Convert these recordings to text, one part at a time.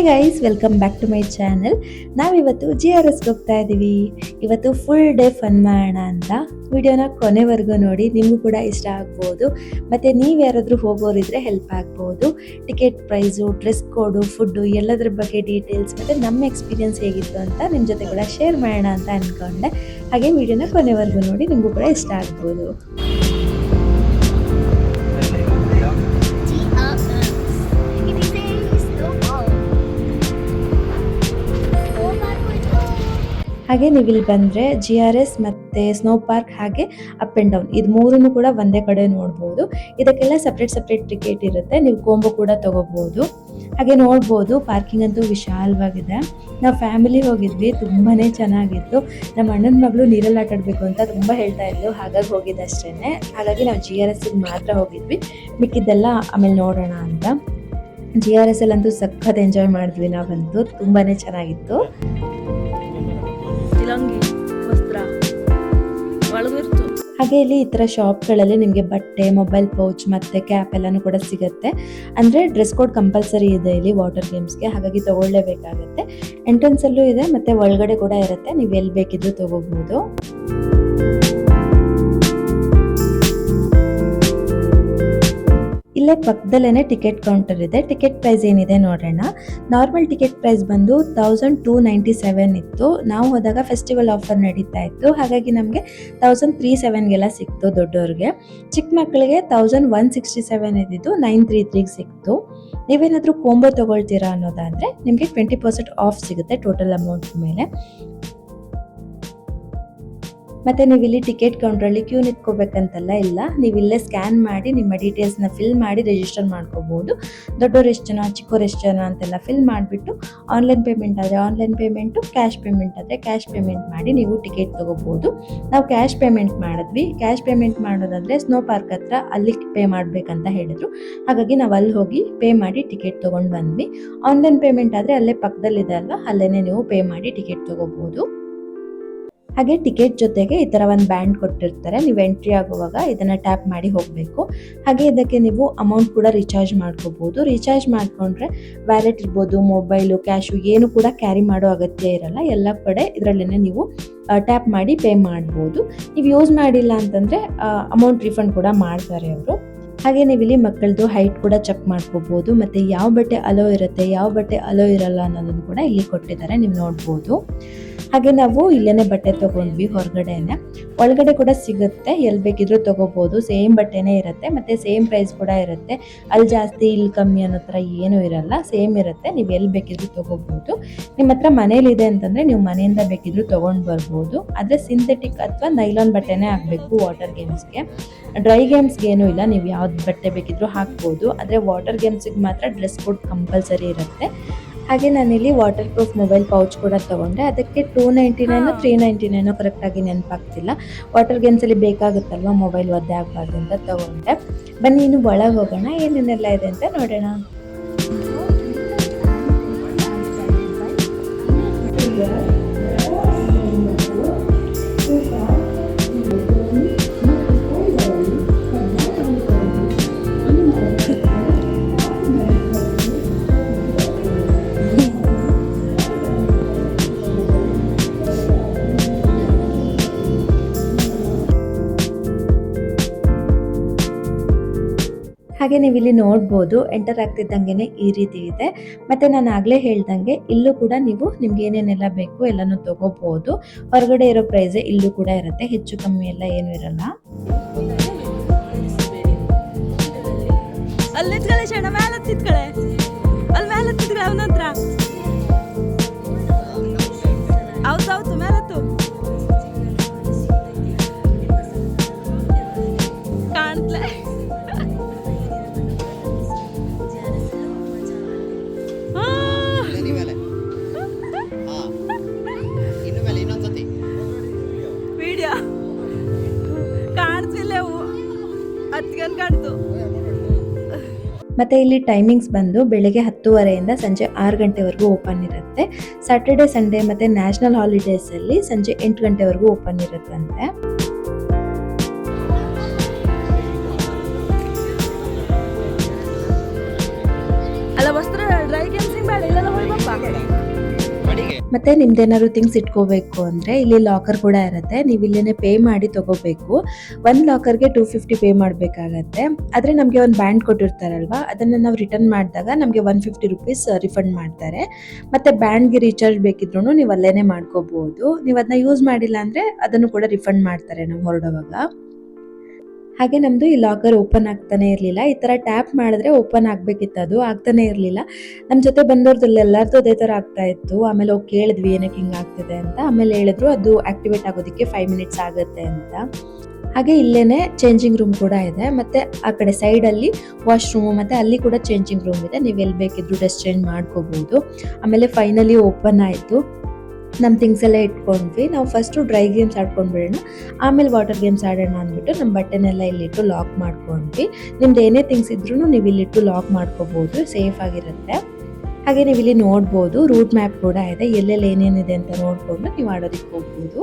Hi guys, welcome back to my channel. ನಾವಿವತ್ತು GRSಗೆ ಹೋಗ್ತಾ ಇದ್ದೀವಿ. ಇವತ್ತು ಫುಲ್ ಡೇ ಫನ್ ಮಾಡೋಣ ಅಂತ. ವಿಡಿಯೋನ ಕೊನೆವರೆಗೂ ನೋಡಿ, ನಿಮಗೂ ಕೂಡ ಇಷ್ಟ ಆಗ್ಬೋದು. ಮತ್ತು ನೀವು ಯಾರಾದರೂ ಹೋಗೋರಿದ್ರೆ ಹೆಲ್ಪ್ ಆಗ್ಬೋದು. ಟಿಕೆಟ್ ಪ್ರೈಸು, ಡ್ರೆಸ್ ಕೋಡು, ಫುಡ್ಡು ಎಲ್ಲದ್ರ ಬಗ್ಗೆ ಡೀಟೇಲ್ಸ್ ಮತ್ತು ನಮ್ಮ ಎಕ್ಸ್ಪೀರಿಯನ್ಸ್ ಹೇಗಿತ್ತು ಅಂತ ನಿಮ್ಮ ಜೊತೆ ಕೂಡ ಶೇರ್ ಮಾಡೋಣ ಅಂತ ಅಂದ್ಕೊಂಡೆ. ಹಾಗೆ ವಿಡಿಯೋನ ಕೊನೆವರೆಗೂ ನೋಡಿ, ನಿಮಗೂ ಕೂಡ ಇಷ್ಟ ಆಗ್ಬೋದು. ಹಾಗೆ ನೀವು ಇಲ್ಲಿ ಬಂದರೆ GRS ಮತ್ತು ಸ್ನೋ ಪಾರ್ಕ್ ಹಾಗೆ ಅಪ್ ಆ್ಯಂಡ್ ಡೌನ್ ಇದು ಮೂರನ್ನು ಕೂಡ ಒಂದೇ ಕಡೆ ನೋಡ್ಬೋದು. ಇದಕ್ಕೆಲ್ಲ ಸಪ್ರೇಟ್ ಟಿಕೆಟ್ ಇರುತ್ತೆ. ನೀವು ಕೋಂಬೋ ಕೂಡ ತೊಗೋಬೋದು. ಹಾಗೆ ನೋಡ್ಬೋದು, ಪಾರ್ಕಿಂಗ್ ಅಂತೂ ವಿಶಾಲವಾಗಿದೆ. ನಾವು ಫ್ಯಾಮಿಲಿ ಹೋಗಿದ್ವಿ, ತುಂಬಾ ಚೆನ್ನಾಗಿತ್ತು. ನಮ್ಮ ಅಣ್ಣನ ಮಗಳು ನೀರಲ್ಲಿ ಆಟ ಆಡಬೇಕು ಅಂತ ತುಂಬ ಹೇಳ್ತಾ ಇದ್ಲು, ಹಾಗಾಗಿ ಹೋಗಿದ್ದಷ್ಟೇ. ಹಾಗಾಗಿ ನಾವು GRSಗೆ ಮಾತ್ರ ಹೋಗಿದ್ವಿ, ಮಿಕ್ಕಿದ್ದೆಲ್ಲ ಆಮೇಲೆ ನೋಡೋಣ ಅಂತ. GRS ಅಲ್ಲಂತೂ ಸಖತ್ ಎಂಜಾಯ್ ಮಾಡಿದ್ವಿ ನಾವಂತೂ, ತುಂಬಾ ಚೆನ್ನಾಗಿತ್ತು. ಹಾಗೆ ಇಲ್ಲಿ ಈ ಥರ ಶಾಪ್ಗಳಲ್ಲಿ ನಿಮಗೆ ಬಟ್ಟೆ, ಮೊಬೈಲ್ ಪೌಚ್ ಮತ್ತು ಕ್ಯಾಪ್ ಎಲ್ಲನೂ ಕೂಡ ಸಿಗುತ್ತೆ. ಅಂದರೆ ಡ್ರೆಸ್ ಕೋಡ್ ಕಂಪಲ್ಸರಿ ಇದೆ ಇಲ್ಲಿ ವಾಟರ್ ಗೇಮ್ಸ್ಗೆ, ಹಾಗಾಗಿ ತೊಗೊಳ್ಳೇಬೇಕಾಗತ್ತೆ. ಎಂಟ್ರೆನ್ಸಲ್ಲೂ ಇದೆ ಮತ್ತು ಒಳಗಡೆ ಕೂಡ ಇರುತ್ತೆ, ನೀವು ಎಲ್ಲಿ ಬೇಕಿದ್ರೂ ತೊಗೋಬೋದು. ಇಲ್ಲೇ ಪಕ್ಕದಲ್ಲೇ ಟಿಕೆಟ್ ಕೌಂಟರ್ ಇದೆ. ಟಿಕೆಟ್ ಪ್ರೈಸ್ ಏನಿದೆ ನೋಡೋಣ. ನಾರ್ಮಲ್ ಟಿಕೆಟ್ ಪ್ರೈಸ್ ಬಂದು 1297 ಇತ್ತು. ನಾವು ಹೋದಾಗ ಫೆಸ್ಟಿವಲ್ ಆಫರ್ ನಡೀತಾ ಇತ್ತು, ಹಾಗಾಗಿ ನಮಗೆ 1307ಗೆಲ್ಲ ಸಿಕ್ತು ದೊಡ್ಡವ್ರಿಗೆ. ಚಿಕ್ಕ ಮಕ್ಕಳಿಗೆ 1167 ಇದ್ದಿದ್ದು 933ಗೆ ಸಿಕ್ತು. ನೀವೇನಾದರೂ ಕೋಂಬೋ ತೊಗೊಳ್ತೀರಾ ಅನ್ನೋದಾದರೆ ನಿಮಗೆ 20% ಆಫ್ ಸಿಗುತ್ತೆ ಟೋಟಲ್ ಅಮೌಂಟ್ ಮೇಲೆ. ಮತ್ತು ನೀವು ಇಲ್ಲಿ ಟಿಕೆಟ್ ಕೌಂಟ್ರಲ್ಲಿ ಕ್ಯೂ ನಿಂತ್ಕೋಬೇಕಂತಲ್ಲ ಇಲ್ಲ, ನೀವು ಇಲ್ಲೇ ಸ್ಕ್ಯಾನ್ ಮಾಡಿ ನಿಮ್ಮ ಡೀಟೇಲ್ಸ್ನ ಫಿಲ್ ಮಾಡಿ ರಿಜಿಸ್ಟರ್ ಮಾಡ್ಕೋಬೋದು. ದೊಡ್ಡವ್ರು ಎಷ್ಟು ಜನ, ಚಿಕ್ಕವ್ರು ಎಷ್ಟು ಜನ ಅಂತೆಲ್ಲ ಫಿಲ್ ಮಾಡಿಬಿಟ್ಟು ಆನ್ಲೈನ್ ಪೇಮೆಂಟ್ ಆದರೆ ಆನ್ಲೈನ್ ಪೇಮೆಂಟು, ಕ್ಯಾಶ್ ಪೇಮೆಂಟ್ ಆದರೆ ಕ್ಯಾಶ್ ಪೇಮೆಂಟ್ ಮಾಡಿ ನೀವು ಟಿಕೆಟ್ ತೊಗೋಬೋದು. ನಾವು ಕ್ಯಾಶ್ ಪೇಮೆಂಟ್ ಮಾಡಿದ್ವಿ. ಕ್ಯಾಶ್ ಪೇಮೆಂಟ್ ಮಾಡೋದಾದರೆ ಸ್ನೋ ಪಾರ್ಕ್ ಹತ್ರ ಅಲ್ಲಿ ಪೇ ಮಾಡಬೇಕಂತ ಹೇಳಿದರು, ಹಾಗಾಗಿ ನಾವು ಅಲ್ಲಿ ಹೋಗಿ ಪೇ ಮಾಡಿ ಟಿಕೆಟ್ ತೊಗೊಂಡು ಬಂದ್ವಿ. ಆನ್ಲೈನ್ ಪೇಮೆಂಟ್ ಆದರೆ ಅಲ್ಲೇ ಪಕ್ಕದಲ್ಲಿದೆ ಅಲ್ವಾ, ಅಲ್ಲೇ ನೀವು ಪೇ ಮಾಡಿ ಟಿಕೆಟ್ ತೊಗೋಬೋದು. ಹಾಗೆ ಟಿಕೆಟ್ ಜೊತೆಗೆ ಈ ಥರ ಒಂದು ಬ್ಯಾಂಡ್ ಕೊಟ್ಟಿರ್ತಾರೆ. ನೀವು ಎಂಟ್ರಿ ಆಗುವಾಗ ಇದನ್ನು ಟ್ಯಾಪ್ ಮಾಡಿ ಹೋಗಬೇಕು. ಹಾಗೆ ಇದಕ್ಕೆ ನೀವು ಅಮೌಂಟ್ ಕೂಡ ರೀಚಾರ್ಜ್ ಮಾಡ್ಕೋಬೋದು. ರೀಚಾರ್ಜ್ ಮಾಡಿಕೊಂಡ್ರೆ ವ್ಯಾಲೆಟ್ ಇರ್ಬೋದು, ಮೊಬೈಲು, ಕ್ಯಾಶು ಏನು ಕೂಡ ಕ್ಯಾರಿ ಮಾಡೋ ಅಗತ್ಯ ಇರಲ್ಲ. ಎಲ್ಲ ಕಡೆ ಇದರಲ್ಲೇ ನೀವು ಟ್ಯಾಪ್ ಮಾಡಿ ಪೇ ಮಾಡ್ಬೋದು. ನೀವು ಯೂಸ್ ಮಾಡಿಲ್ಲ ಅಂತಂದರೆ ಅಮೌಂಟ್ ರಿಫಂಡ್ ಕೂಡ ಮಾಡ್ತಾರೆ ಅವರು. ಹಾಗೆ ನೀವು ಇಲ್ಲಿ ಮಕ್ಕಳದು ಹೈಟ್ ಕೂಡ ಚೆಕ್ ಮಾಡ್ಕೋಬೋದು. ಮತ್ತು ಯಾವ ಬಟ್ಟೆ ಅಲೋ ಇರುತ್ತೆ, ಯಾವ ಬಟ್ಟೆ ಅಲೋ ಇರಲ್ಲ ಅನ್ನೋದನ್ನು ಕೂಡ ಇಲ್ಲಿ ಕೊಟ್ಟಿದ್ದಾರೆ, ನೀವು ನೋಡ್ಬೋದು. ಹಾಗೆ ನಾವು ಇಲ್ಲೇ ಬಟ್ಟೆ ತೊಗೊಂಡ್ವಿ ಹೊರಗಡೆನೆ. ಒಳಗಡೆ ಕೂಡ ಸಿಗುತ್ತೆ, ಎಲ್ಲಿ ಬೇಕಿದ್ರೂ ತೊಗೋಬೋದು. ಸೇಮ್ ಬಟ್ಟೆನೇ ಇರುತ್ತೆ ಮತ್ತು ಸೇಮ್ ಪ್ರೈಸ್ ಕೂಡ ಇರುತ್ತೆ. ಅಲ್ಲಿ ಜಾಸ್ತಿ ಇಲ್ಲಿ ಕಮ್ಮಿ ಅನ್ನೋ ಥರ ಏನೂ ಇರಲ್ಲ, ಸೇಮ್ ಇರುತ್ತೆ. ನೀವು ಎಲ್ಲಿ ಬೇಕಿದ್ರೂ ತೊಗೋಬೋದು. ನಿಮ್ಮ ಹತ್ರ ಮನೇಲಿದೆ ಅಂತಂದರೆ ನೀವು ಮನೆಯಿಂದ ಬೇಕಿದ್ರೂ ತೊಗೊಂಡು ಬರ್ಬೋದು. ಆದರೆ ಸಿಂಥೆಟಿಕ್ ಅಥವಾ ನೈಲಾನ್ ಬಟ್ಟೆನೇ ಆಗಬೇಕು ವಾಟರ್ ಗೇಮ್ಸ್ಗೆ. ಡ್ರೈ ಗೇಮ್ಸ್ಗೆ ಏನೂ ಇಲ್ಲ, ನೀವು ಯಾವ್ದು ಬಟ್ಟೆ ಬೇಕಿದ್ರೂ ಹಾಕ್ಬೋದು. ಆದರೆ ವಾಟರ್ ಗೇಮ್ಸಿಗೆ ಮಾತ್ರ ಡ್ರೆಸ್ ಕೋಡ್ ಕಂಪಲ್ಸರಿ ಇರುತ್ತೆ. ಹಾಗೆ ನಾನಿಲ್ಲಿ ವಾಟರ್ ಪ್ರೂಫ್ ಮೊಬೈಲ್ ಪೌಚ್ ಕೂಡ ತೊಗೊಂಡೆ. ಅದಕ್ಕೆ 299 399 ಕರೆಕ್ಟಾಗಿ ನೆನಪಾಗ್ತಿಲ್ಲ. ವಾಟರ್ ಗೇಮ್ಸಲ್ಲಿ ಬೇಕಾಗುತ್ತಲ್ವ ಮೊಬೈಲ್ ಒದ್ದೆ ಆಗಬಾರ್ದು ಅಂತ ತೊಗೊಂಡೆ. ಬನ್ನಿ ಇನ್ನು ಒಳಗೆ ಹೋಗೋಣ, ಏನೇನೆಲ್ಲ ಇದೆ ಅಂತ ನೋಡೋಣ. ಹಾಗೆ ನೀವು ಇಲ್ಲಿ ನೋಡ್ಬೋದು, ಎಂಟರ್ ಆಗ್ತಿದ್ದಂಗೆ ಈ ರೀತಿ ಇದೆ. ಮತ್ತು ನಾನು ಆಗಲೇ ಹೇಳ್ದಂಗೆ ಇಲ್ಲೂ ಕೂಡ ನೀವು ನಿಮ್ಗೆ ಏನೇನೆಲ್ಲ ಬೇಕು ಎಲ್ಲನೂ ತೊಗೋಬೋದು. ಹೊರಗಡೆ ಇರೋ ಪ್ರೈಸೇ ಇಲ್ಲೂ ಕೂಡ ಇರುತ್ತೆ, ಹೆಚ್ಚು ಕಮ್ಮಿ ಎಲ್ಲ ಏನೂ ಇರಲ್ಲ. ಹೌದೌದು ಮೇಲತ್ತು ಕಾಣ್ತಲೇ. ವಿಡಿಯೋ ಕಾಣ್ತಿಲ್ಲ, ಹತ್ಗನ್ ಕಾಣ್ತು. ಮತ್ತು ಇಲ್ಲಿ ಟೈಮಿಂಗ್ಸ್ ಬಂದು ಬೆಳಗ್ಗೆ 10:30 ಸಂಜೆ 6 ಗಂಟೆವರೆಗೂ ಓಪನ್ ಇರುತ್ತೆ. ಸ್ಯಾಟರ್ಡೆ, ಸಂಡೇ ಮತ್ತು ನ್ಯಾಷನಲ್ ಹಾಲಿಡೇಸಲ್ಲಿ ಸಂಜೆ 8 ಗಂಟೆವರೆಗೂ ಓಪನ್ ಇರುತ್ತಂತೆ. ಅಲ್ಲ ವಸ್ತ್ರ ಡ್ರೈ ಗೇಮ್ಸಿಂಗ್ ಬೇಡ, ಇಲ್ಲೆಲ್ಲ ಹೋಗಿ ಮತ್ತು ನಿಮ್ದೇನಾದ್ರು ಥಿಂಗ್ಸ್ ಇಟ್ಕೋಬೇಕು ಅಂದರೆ ಇಲ್ಲಿ ಲಾಕರ್ ಕೂಡ ಇರುತ್ತೆ, ನೀವು ಇಲ್ಲೇ ಪೇ ಮಾಡಿ ತೊಗೋಬೇಕು. ಒಂದು ಲಾಕರ್ಗೆ 250 ಪೇ ಮಾಡಬೇಕಾಗತ್ತೆ. ಆದರೆ ನಮಗೆ ಒಂದು ಬ್ಯಾಂಡ್ ಕೊಟ್ಟಿರ್ತಾರಲ್ವ, ಅದನ್ನು ನಾವು ರಿಟರ್ನ್ ಮಾಡಿದಾಗ ನಮಗೆ 150 ರುಪೀಸ್ ರಿಫಂಡ್ ಮಾಡ್ತಾರೆ. ಮತ್ತು ಬ್ಯಾಂಡ್ಗೆ ರೀಚಾರ್ಜ್ ಬೇಕಿದ್ರೂ ನೀವು ಅಲ್ಲೇ ಮಾಡ್ಕೋಬೋದು. ನೀವು ಅದನ್ನ ಯೂಸ್ ಮಾಡಿಲ್ಲ ಅಂದರೆ ಅದನ್ನು ಕೂಡ ರಿಫಂಡ್ ಮಾಡ್ತಾರೆ ನಾವು ಹೊರಡುವಾಗ. ಹಾಗೆ ನಮ್ಮದು ಈ ಲಾಕರ್ ಓಪನ್ ಆಗ್ತಾನೆ ಇರಲಿಲ್ಲ. ಈ ಥರ ಟ್ಯಾಪ್ ಮಾಡಿದ್ರೆ ಓಪನ್ ಆಗಬೇಕಿತ್ತು, ಅದು ಆಗ್ತಾನೆ ಇರಲಿಲ್ಲ. ನಮ್ಮ ಜೊತೆ ಬಂದವ್ರದ್ದೆಲ್ಲ ಎಲ್ಲರದ್ದು ಅದೇ ಥರ ಆಗ್ತಾ ಇತ್ತು. ಆಮೇಲೆ ಹೋಗಿ ಕೇಳಿದ್ವಿ ಏನಕ್ಕೆ ಹಿಂಗೆ ಆಗ್ತಿದೆ ಅಂತ. ಆಮೇಲೆ ಹೇಳಿದ್ರು ಅದು ಆಕ್ಟಿವೇಟ್ ಆಗೋದಕ್ಕೆ 5 ಮಿನಿಟ್ಸ್ ಆಗುತ್ತೆ ಅಂತ. ಹಾಗೆ ಇಲ್ಲೇ ಚೇಂಜಿಂಗ್ ರೂಮ್ ಕೂಡ ಇದೆ, ಮತ್ತು ಆ ಕಡೆ ಸೈಡಲ್ಲಿ ವಾಶ್ರೂಮು, ಮತ್ತು ಅಲ್ಲಿ ಕೂಡ ಚೇಂಜಿಂಗ್ ರೂಮ್ ಇದೆ. ನೀವು ಎಲ್ಲಿ ಬೇಕಿದ್ರು ಡ್ರೆಸ್ ಚೇಂಜ್ ಮಾಡ್ಕೋಬೋದು. ಆಮೇಲೆ ಫೈನಲಿ ಓಪನ್ ಆಯಿತು. ನಮ್ಮ ಥಿಂಗ್ಸ್ ಎಲ್ಲ ಇಟ್ಕೊಂಡ್ವಿ. ನಾವು ಫಸ್ಟು ಡ್ರೈ ಗೇಮ್ಸ್ ಆಡ್ಕೊಂಡ್ಬಿಡೋಣ, ಆಮೇಲೆ ವಾಟರ್ ಗೇಮ್ಸ್ ಆಡೋಣ ಅಂದ್ಬಿಟ್ಟು ನಮ್ಮ ಬಟ್ಟೆನೆಲ್ಲ ಇಲ್ಲಿಟ್ಟು ಲಾಕ್ ಮಾಡ್ಕೊಂಡ್ವಿ. ನಿಮ್ದು ಏನೇ ಥಿಂಗ್ಸ್ ಇದ್ರೂ ನೀವು ಇಲ್ಲಿಟ್ಟು ಲಾಕ್ ಮಾಡ್ಕೋಬೋದು, ಸೇಫ್ ಆಗಿರುತ್ತೆ. ಹಾಗೆ ನೀವು ಇಲ್ಲಿ ನೋಡ್ಬೋದು ರೂಟ್ ಮ್ಯಾಪ್ ಕೂಡ ಇದೆ, ಎಲ್ಲೆಲ್ಲಿ ಏನೇನಿದೆ ಅಂತ ನೋಡಿಕೊಂಡು ನೀವು ಆಡೋದಕ್ಕೆ ಹೋಗ್ಬೋದು.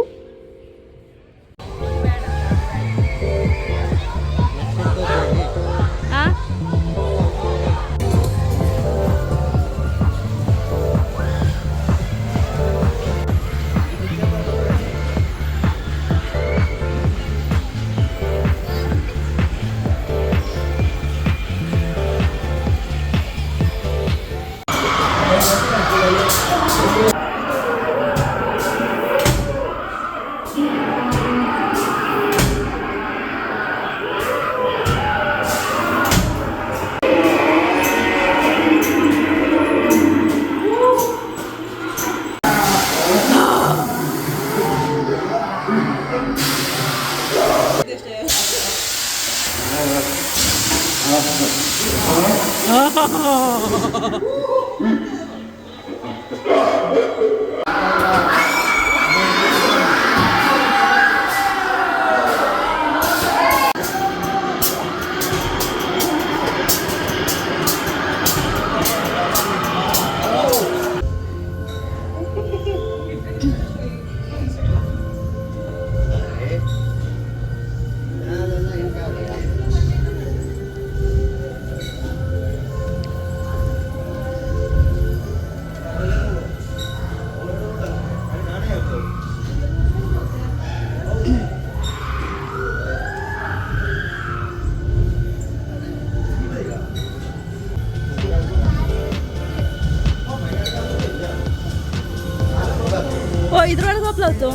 ಓ ಇದ್ರೊಳಗೆ ಹೋಗ್ಲತ್ತು.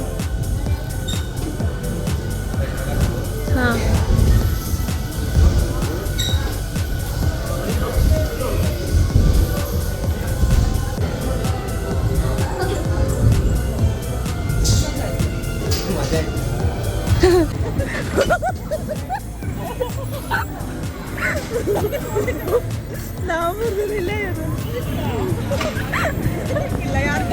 ಹಾಂ ನಾವು ಇಲ್ಲೇ ಇಲ್ಲ ಯಾರು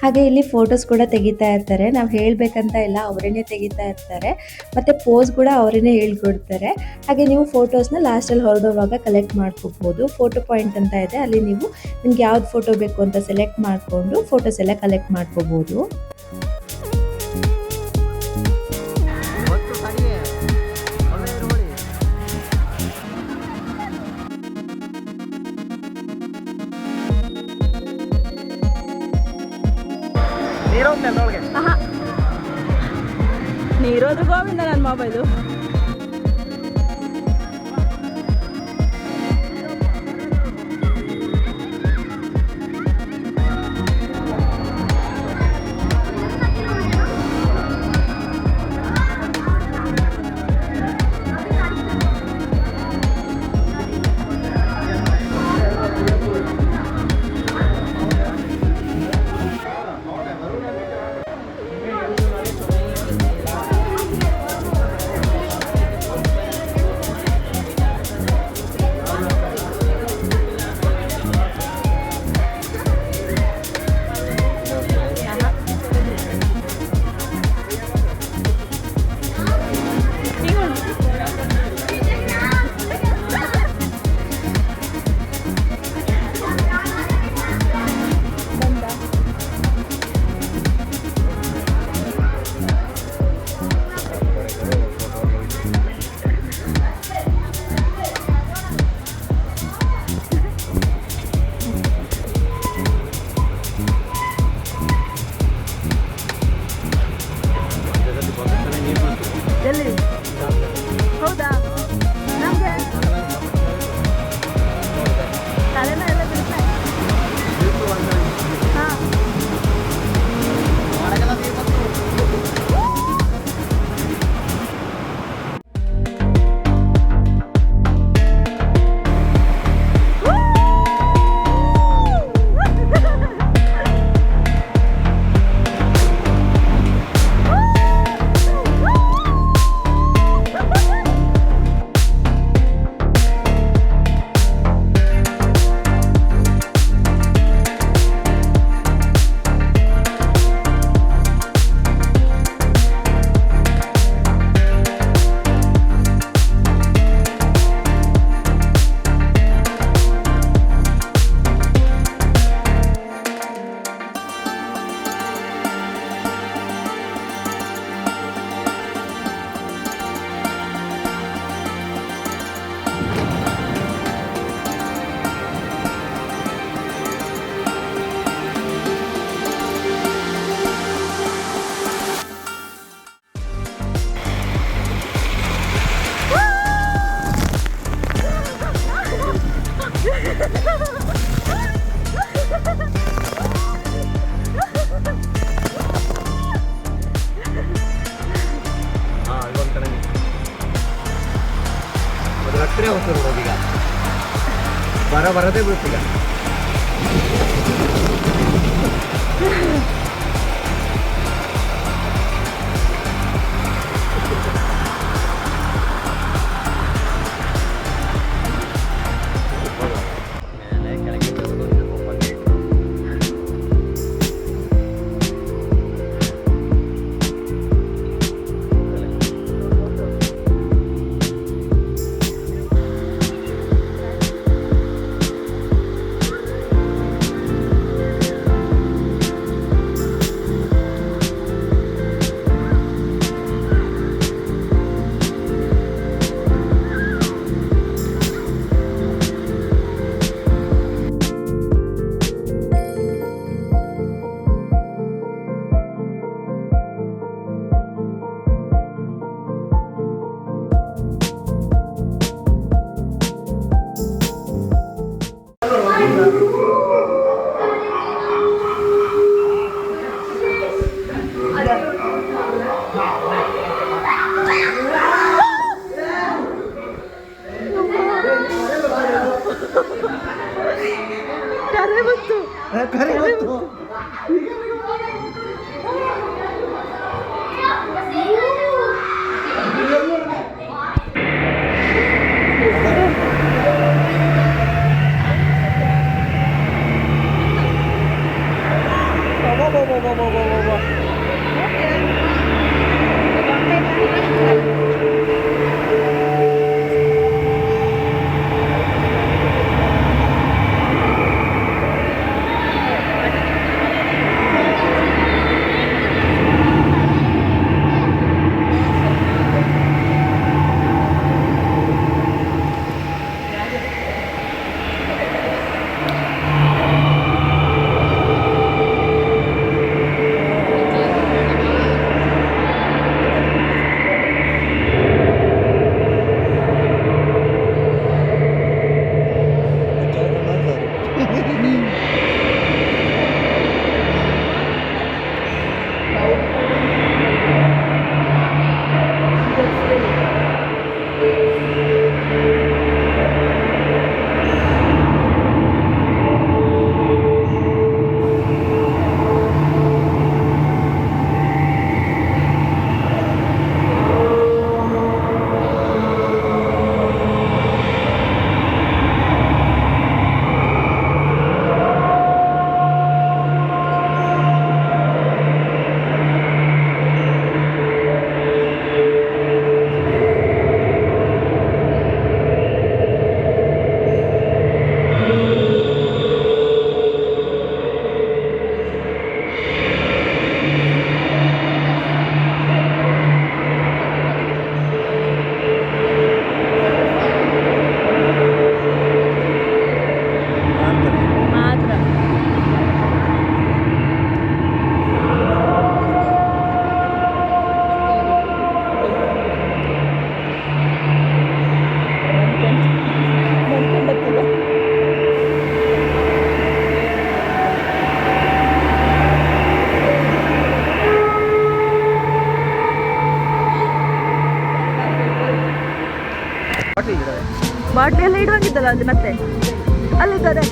ಹಾಗೆ ಇಲ್ಲಿ ಫೋಟೋಸ್ ಕೂಡ ತೆಗಿತಾ ಇರ್ತಾರೆ. ನಾವು ಹೇಳಬೇಕಂತ ಇಲ್ಲ, ಅವರೇನೆ ತೆಗಿತಾ ಇರ್ತಾರೆ. ಮತ್ತು ಪೋಸ್ ಕೂಡ ಅವರೇನೆ ಹೇಳ್ಕೊಡ್ತಾರೆ. ಹಾಗೆ ನೀವು ಫೋಟೋಸ್ನ ಲಾಸ್ಟಲ್ಲಿ ಹೊರಡುವಾಗ ಕಲೆಕ್ಟ್ ಮಾಡ್ಕೋಬೋದು. ಫೋಟೋ ಪಾಯಿಂಟ್ ಅಂತ ಇದೆ, ಅಲ್ಲಿ ನೀವು ನಿಮ್ಗೆ ಯಾವ್ದು ಫೋಟೋ ಬೇಕು ಅಂತ ಸೆಲೆಕ್ಟ್ ಮಾಡಿಕೊಂಡು ಫೋಟೋಸ್ ಎಲ್ಲ ಕಲೆಕ್ಟ್ ಮಾಡ್ಕೋಬೋದು. ನೀರೋದು ಗೋವಿಂದ ನನ್ನ ಮೊಬೈಲು. ಎಲ್ಲಿ? ಹೌದಾ? ನಮಗೆ ತಲೆನ ಎಲ್ಲ ಬಿಡುತ್ತೆ. ಹಾಂ, ಹತ್ತಿರ ಹೋಗ್ತಾರೆ ಈಗ ಬರದೇ ಬಿಡ್ತೀಗ. ಕರೆ ಬಂತು. ಮಾತ್ರ ಬಾಟ್ಲಿ ಎಲ್ಲ ಇಡುವಂಗಿದ್ದಲ್ಲ ಅದು ಮತ್ತೆ ಅಲ್ಲಿದ್ದಾರೆ.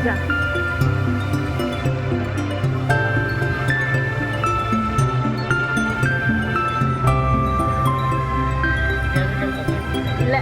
ನಿಜ. ಇಲ್ಲ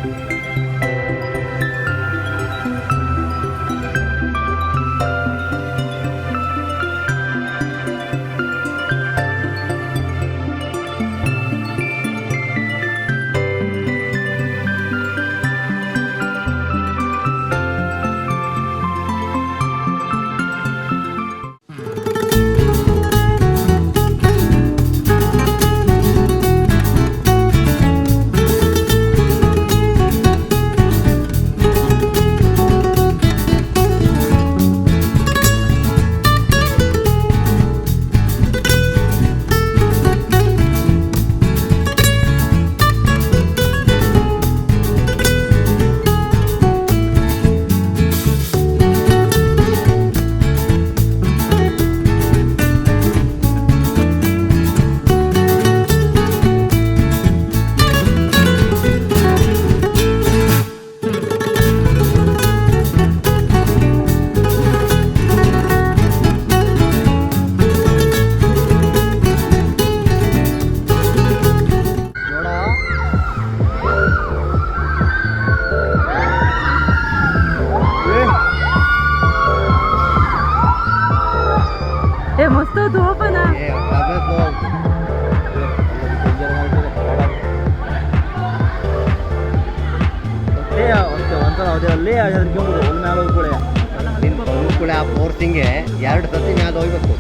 ಏ ಮಸ್ತ್ ಆಯ್ತು ಓಪನ. ಅಲ್ಲಿ ಆ ಫೋರ್ಸಿಂಗೆ 2 ಸತಿ ಮ್ಯಾಲ ಹೋಗ್ಬೇಕು.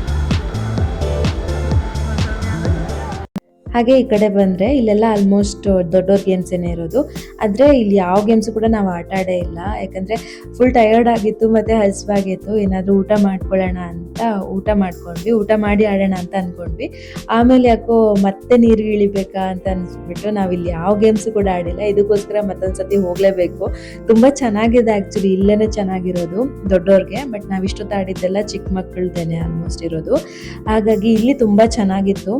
ಹಾಗೆ ಈ ಕಡೆ ಬಂದರೆ ಇಲ್ಲೆಲ್ಲ ಆಲ್ಮೋಸ್ಟ್ ದೊಡ್ಡವ್ರ ಗೇಮ್ಸೇನೇ ಇರೋದು. ಆದರೆ ಇಲ್ಲಿ ಯಾವ ಗೇಮ್ಸು ಕೂಡ ನಾವು ಆಟ ಆಡೇ ಇಲ್ಲ, ಯಾಕಂದರೆ ಫುಲ್ ಟಯರ್ಡ್ ಆಗಿತ್ತು ಮತ್ತು ಹಸಿವಾಗಿತ್ತು. ಏನಾದರೂ ಊಟ ಮಾಡ್ಕೊಳ್ಳೋಣ ಅಂತ ಊಟ ಮಾಡ್ಕೊಂಡ್ವಿ, ಊಟ ಮಾಡಿ ಆಡೋಣ ಅಂತ ಅಂದ್ಕೊಂಡ್ವಿ. ಆಮೇಲೆ ಯಾಕೋ ಮತ್ತೆ ನೀರಿಗೆ ಇಳಿಬೇಕಾ ಅಂತ ಅನಿಸ್ಬಿಟ್ಟು ನಾವಿಲ್ಲಿ ಯಾವ ಗೇಮ್ಸು ಕೂಡ ಆಡಿಲ್ಲ. ಇದಕ್ಕೋಸ್ಕರ ಮತ್ತೊಂದು ಸತಿ ಹೋಗಲೇಬೇಕು. ತುಂಬ ಚೆನ್ನಾಗಿದೆ ಆ್ಯಕ್ಚುಲಿ, ಇಲ್ಲೇ ಚೆನ್ನಾಗಿರೋದು ದೊಡ್ಡವ್ರಿಗೆ. ಬಟ್ ನಾವು ಇಷ್ಟೊತ್ತು ಆಡಿದ್ದೆಲ್ಲ ಚಿಕ್ಕ ಮಕ್ಕಳದ್ದೇನೆ ಆಲ್ಮೋಸ್ಟ್ ಇರೋದು. ಹಾಗಾಗಿ ಇಲ್ಲಿ ತುಂಬ ಚೆನ್ನಾಗಿತ್ತು.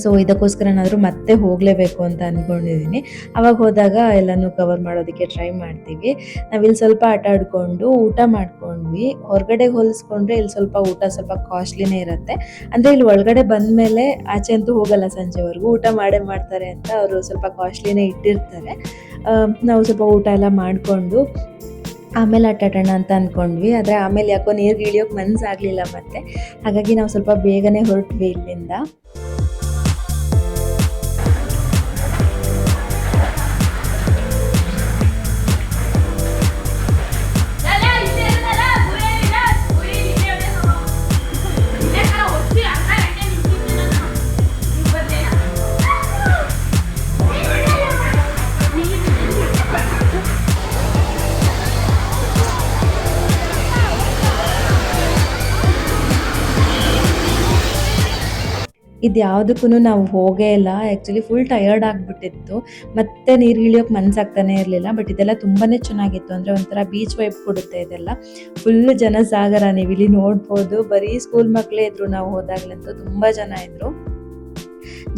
ಸೊ ಇದಕ್ಕೋಸ್ಕರನಾದರೂ ಮತ್ತೆ ಹೋಗಲೇಬೇಕು ಅಂತ ಅಂದ್ಕೊಂಡಿದ್ದೀನಿ. ಅವಾಗ ಹೋದಾಗ ಎಲ್ಲನೂ ಕವರ್ ಮಾಡೋದಕ್ಕೆ ಟ್ರೈ ಮಾಡ್ತೀವಿ. ನಾವಿಲ್ಲಿ ಸ್ವಲ್ಪ ಆಟ ಆಡಿಕೊಂಡು ಊಟ ಮಾಡ್ಕೊಂಡ್ವಿ. ಹೊರಗಡೆಗೆ ಹೋಲಿಸ್ಕೊಂಡ್ರೆ ಇಲ್ಲಿ ಸ್ವಲ್ಪ ಊಟ ಸ್ವಲ್ಪ ಕಾಸ್ಟ್ಲಿನೇ ಇರುತ್ತೆ. ಅಂದರೆ ಇಲ್ಲಿ ಒಳಗಡೆ ಬಂದಮೇಲೆ ಆಚೆ ಅಂತೂ ಹೋಗಲ್ಲ, ಸಂಜೆವರೆಗೂ ಊಟ ಮಾಡೇ ಮಾಡ್ತಾರೆ ಅಂತ ಅವರು ಸ್ವಲ್ಪ ಕಾಸ್ಟ್ಲಿನೇ ಇಟ್ಟಿರ್ತಾರೆ. ನಾವು ಸ್ವಲ್ಪ ಊಟ ಎಲ್ಲ ಮಾಡಿಕೊಂಡು ಆಮೇಲೆ ಆಟ ಆಡೋಣ ಅಂತ ಅಂದ್ಕೊಂಡ್ವಿ. ಆದರೆ ಆಮೇಲೆ ಯಾಕೋ ನೀರಿಗೆ ಇಳಿಯೋಕೆ ಮನಸ್ಸಾಗಲಿಲ್ಲ ಮತ್ತೆ. ಹಾಗಾಗಿ ನಾವು ಸ್ವಲ್ಪ ಬೇಗನೆ ಹೊರಟ್ವಿ ಇಲ್ಲಿಂದ. ಇದು ಯಾವುದಕ್ಕೂ ನಾವು ಹೋಗೇ ಇಲ್ಲ. ಆ್ಯಕ್ಚುಲಿ ಫುಲ್ ಟಯರ್ಡ್ ಆಗಿಬಿಟ್ಟಿತ್ತು, ಮತ್ತೆ ನೀರು ಇಳಿಯೋಕೆ ಮನಸ್ಸಾಗ್ತಾನೆ ಇರಲಿಲ್ಲ. ಬಟ್ ಇದೆಲ್ಲ ತುಂಬಾ ಚೆನ್ನಾಗಿತ್ತು. ಅಂದರೆ ಒಂಥರ ಬೀಚ್ ವೈಬ್ ಕೊಡುತ್ತೆ ಇದೆಲ್ಲ. ಫುಲ್ ಜನಸಾಗರ, ನೀವು ಇಲ್ಲಿ ನೋಡ್ಬೋದು. ಬರೀ ಸ್ಕೂಲ್ ಮಕ್ಕಳೇ ಇದ್ದರು ನಾವು ಹೋದಾಗಲಂತೂ, ತುಂಬ ಜನ ಇದ್ದರು.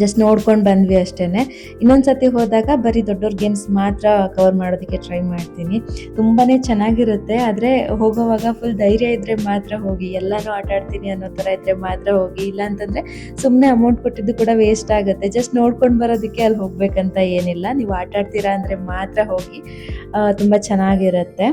ಜಸ್ಟ್ ನೋಡ್ಕೊಂಡು ಬಂದ್ವಿ ಅಷ್ಟೇ. ಇನ್ನೊಂದು ಸತಿ ಹೋದಾಗ ಬರೀ ದೊಡ್ಡವ್ರ ಗೇಮ್ಸ್ ಮಾತ್ರ ಕವರ್ ಮಾಡೋದಕ್ಕೆ ಟ್ರೈ ಮಾಡ್ತೀನಿ. ತುಂಬಾ ಚೆನ್ನಾಗಿರುತ್ತೆ. ಆದರೆ ಹೋಗೋವಾಗ ಫುಲ್ ಧೈರ್ಯ ಇದ್ದರೆ ಮಾತ್ರ ಹೋಗಿ, ಎಲ್ಲನೂ ಆಟ ಆಡ್ತೀನಿ ಅನ್ನೋ ಥರ ಇದ್ದರೆ ಮಾತ್ರ ಹೋಗಿ. ಇಲ್ಲಾಂತಂದರೆ ಸುಮ್ಮನೆ ಅಮೌಂಟ್ ಕೊಟ್ಟಿದ್ದು ಕೂಡ ವೇಸ್ಟ್ ಆಗುತ್ತೆ. ಜಸ್ಟ್ ನೋಡ್ಕೊಂಡು ಬರೋದಕ್ಕೆ ಅಲ್ಲಿ ಹೋಗಬೇಕಂತ ಏನಿಲ್ಲ. ನೀವು ಆಟ ಆಡ್ತೀರಾ ಅಂದರೆ ಮಾತ್ರ ಹೋಗಿ, ತುಂಬ ಚೆನ್ನಾಗಿರುತ್ತೆ.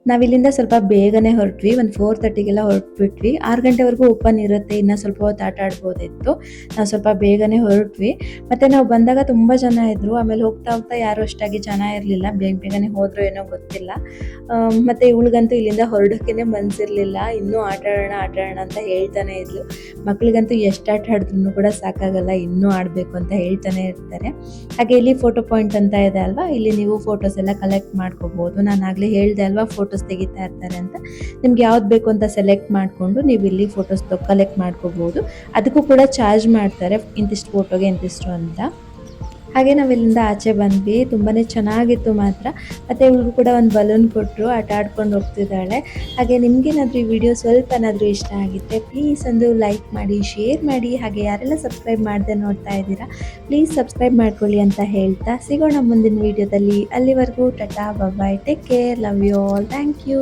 ನಾವಿಲ್ಲಿಂದ ಸ್ವಲ್ಪ ಬೇಗನೆ ಹೊರಟ್ವಿ, ಒಂದು 4:30ಗೆಲ್ಲ ಹೊರಟ್ಬಿಟ್ವಿ. 6 ಗಂಟೆವರೆಗೂ ಓಪನ್ ಇರುತ್ತೆ, ಇನ್ನೂ ಸ್ವಲ್ಪ ಹೊತ್ತು ಆಟ ಆಡ್ಬೋದಿತ್ತು. ನಾವು ಸ್ವಲ್ಪ ಬೇಗನೆ ಹೊರಟ್ವಿ. ಮತ್ತು ನಾವು ಬಂದಾಗ ತುಂಬ ಜನ ಇದ್ದರು, ಆಮೇಲೆ ಹೋಗ್ತಾ ಹೋಗ್ತಾ ಯಾರೂ ಅಷ್ಟಾಗಿ ಜನ ಇರಲಿಲ್ಲ, ಬೇಗನೆ ಹೋದರೂ ಏನೋ ಗೊತ್ತಿಲ್ಲ. ಮತ್ತು ಇವಳಿಗಂತೂ ಇಲ್ಲಿಂದ ಹೊರಡೋಕ್ಕೇ ಮನಸ್ಸಿರಲಿಲ್ಲ, ಇನ್ನೂ ಆಟ ಆಡೋಣ ಅಂತ ಹೇಳ್ತಾನೆ ಇದ್ಲು. ಮಕ್ಳಿಗಂತೂ ಎಷ್ಟು ಆಟ ಆಡಿದ್ರೂ ಕೂಡ ಸಾಕಾಗಲ್ಲ, ಇನ್ನೂ ಆಡಬೇಕು ಅಂತ ಹೇಳ್ತಾನೆ ಇರ್ತಾರೆ. ಹಾಗೆ ಇಲ್ಲಿ ಫೋಟೋ ಪಾಯಿಂಟ್ ಅಂತ ಇದೆ ಅಲ್ವಾ, ಇಲ್ಲಿ ನೀವು ಫೋಟೋಸ್ ಎಲ್ಲ ಕಲೆಕ್ಟ್ ಮಾಡ್ಕೋಬೋದು. ನಾನು ಆಗಲೇ ಹೇಳಿದೆ ಅಲ್ವಾ ಫೋಟೋಸ್ ತೆಗಿತಾ ಇರ್ತಾರೆ ಅಂತ. ನಿಮ್ಗೆ ಯಾವ್ದು ಬೇಕು ಅಂತ ಸೆಲೆಕ್ಟ್ ಮಾಡಿಕೊಂಡು ನೀವು ಇಲ್ಲಿ ಫೋಟೋಸ್ ಕಲೆಕ್ಟ್ ಮಾಡ್ಕೋಬೋದು. ಅದಕ್ಕೂ ಕೂಡ ಚಾರ್ಜ್ ಮಾಡ್ತಾರೆ, ಇಂತಿಷ್ಟು ಫೋಟೋಗೆ ಇಂತಿಷ್ಟು ಅಂತ. ಹಾಗೆ ನಾವಿಲ್ಲಿಂದ ಆಚೆ ಬಂದ್ವಿ, ತುಂಬಾ ಚೆನ್ನಾಗಿತ್ತು ಮಾತ್ರ. ಮತ್ತು ಇವಳಿಗೂ ಕೂಡ ಒಂದು ಬಲೂನ್ ಕೊಟ್ಟರು, ಆಟ ಆಡ್ಕೊಂಡು ಹೋಗ್ತಿದ್ದಾಳೆ. ಹಾಗೆ ನಿಮಗೇನಾದರೂ ಈ ವಿಡಿಯೋ ಸ್ವಲ್ಪನಾದರೂ ಇಷ್ಟ ಆಗಿದ್ದರೆ ಪ್ಲೀಸ್ ಒಂದು ಲೈಕ್ ಮಾಡಿ, ಶೇರ್ ಮಾಡಿ. ಹಾಗೆ ಯಾರೆಲ್ಲ ಸಬ್ಸ್ಕ್ರೈಬ್ ಮಾಡದೆ ನೋಡ್ತಾ ಇದ್ದೀರಾ ಪ್ಲೀಸ್ ಸಬ್ಸ್ಕ್ರೈಬ್ ಮಾಡ್ಕೊಳ್ಳಿ ಅಂತ ಹೇಳ್ತಾ ಸಿಗೋಣ ಮುಂದಿನ ವಿಡಿಯೋದಲ್ಲಿ. ಅಲ್ಲಿವರೆಗೂ tata, bye, take care, love you all, thank you.